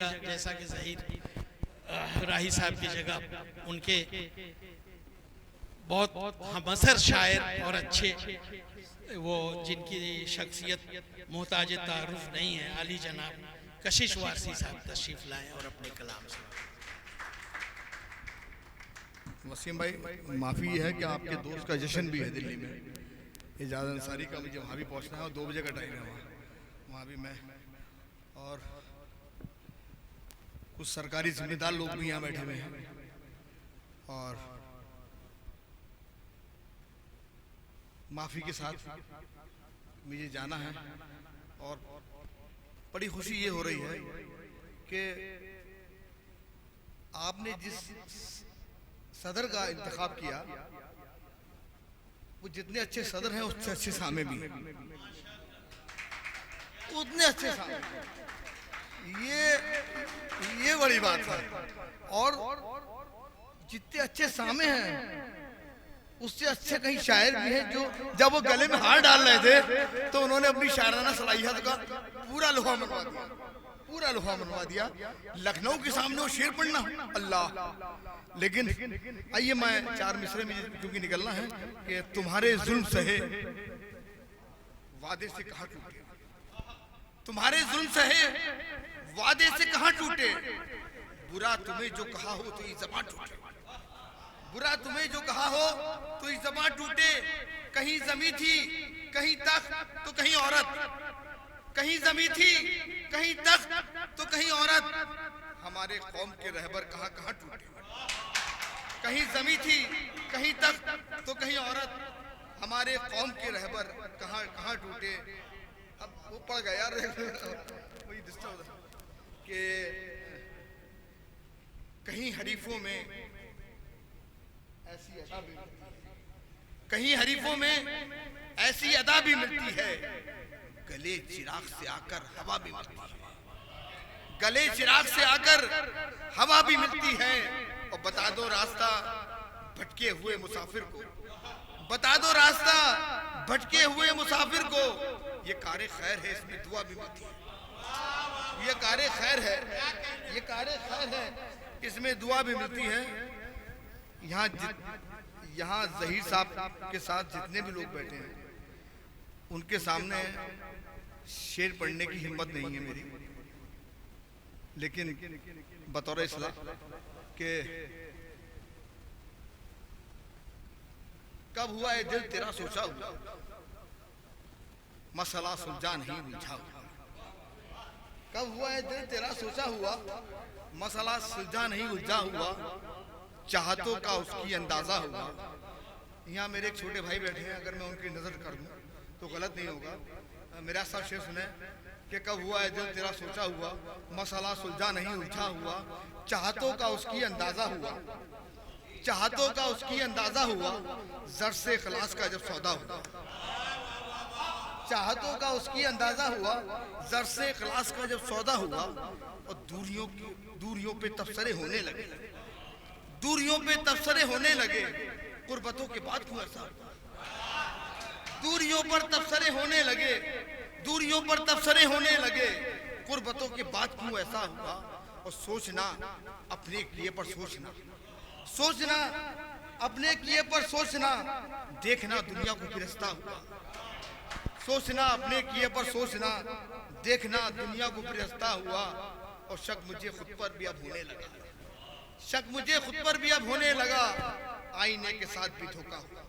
जैसा कि ज़हीर राही साहब की जगह उनके बहुत हमअसर शायर और अच्छे वो जिनकी शख्सियत मोहताज तारुफ नहीं है, अली जनाब कशिश वारसी साहब तशरीफ़ लाएँ और अपने कलाम से। वसीम भाई, माफ़ी है कि आपके दोस्त का जश्न भी है दिल्ली में, एजाज अंसारी का। मुझे वहाँ भी पहुँचना है और 2 बजे का टाइम है वहाँ भी मैं और कुछ सरकारी जिम्मेदार लोग भी यहाँ बैठे हुए हैं और माफ़ी के साथ मुझे जाना है। और बड़ी खुशी ये हो रही है कि आपने जिस सदर का इंतखाब किया वो जितने अच्छे सदर हैं उससे अच्छे सामे भी हैं, उतने अच्छे सामे। ये बड़ी बात है। और जितने अच्छे सामे हैं उससे अच्छे कहीं शायर भी हैं जो जब वो गले में हार डाल रहे थे तो उन्होंने अपनी शायराना सलाहियत का पूरा लोहा मनवा दिया। लखनऊ के सामने वो शेर पढ़ना अल्लाह। लेकिन आइए मैं 4 मिसरे में क्योंकि निकलना है कि तुम्हारे जुल्म सहे वादे से कहाँ टूटे, तुम्हारे जुल्म सहे वादे से कहाँ टूटे, बुरा तुम्हें जो कहा हो तो ये ज़बान टूटे, बुरा तुम्हें जो कहा हो तो ये ज़बान टूटे। कहीं ज़मीं थी कहीं तख्त तो कहीं औरत, कहीं ज़मीं थी कहीं तख्त तो कहीं औरत, हमारे कौम के रहबर कहाँ कहाँ टूटे। कहीं ज़मीं थी कहीं तख्त तो कहीं औरत, हमारे कौम के रहबर कहाँ कहाँ टूटे। अब वो पड़ गया यार वही डिस्टर्ब कि कहीं हरीफों में ऐसी अदा भी, कहीं हरीफों में ऐसी अदा भी मिलती है, गले चिराग से आकर हवा भी मिलती है, गले चिराग से आकर हवा भी मिलती है। और बता दो रास्ता भटके हुए मुसाफिर को, बता दो रास्ता भटके हुए मुसाफिर को, ये कारे खैर है इसमें दुआ भी मिलती है, ये कारे खैर है, ये कारे खैर है इसमें दुआ भी मिलती है। यहाँ ज़हीर साहब के साथ जितने भी लोग बैठे हैं उनके सामने शेर पढ़ने की हिम्मत नहीं है मेरी, लेकिन बतौर इस्लाह के कब हुआ है दिल तेरा सोचा हुआ, मसला सुलझा नहीं उलझा हुआ। कब हुआ है दिल तेरा सोचा हुआ, मसला सुलझा नहीं उलझा हुआ, चाहतों का उसकी अंदाजा हुआ। यहाँ मेरे एक छोटे भाई बैठे हैं, अगर मैं उनकी नजर कर दूं तो गलत नहीं होगा। मेरा साहब शेर सुने कि कब हुआ है दिल तेरा सोचा हुआ, मसला सुलझा नहीं उलझा हुआ, चाहतों का उसकी अंदाजा हुआ, चाहतों का उसकी अंदाजा हुआ, जर से खलास का जब सौदा हुआ, चाहतों का उसकी अंदाजा हुआ, जर से खलास का जब सौदा हुआ। और दूरियों पे तबसरे होने लगे, दूरियों पे तबसरे होने लगे, कुर्बतों के बाद क्यों ऐसा, दूरियों पर तबसरे होने लगे, दूरियों पर तबसरे होने लगे, कुर्बतों के बाद क्यों ऐसा हुआ। और सोचना अपने किए पर सोचना, सोचना अपने किए पर सोचना, देखना दुनिया को गिरफ्ता हुआ, सोचना अपने किए पर सोचना, देखना दुनिया को गिरफ्ता हुआ। और शक मुझे खुद पर भी अब होने लगा, शक मुझे खुद पर भी अब होने लगा, आईने के साथ भी धोखा हुआ,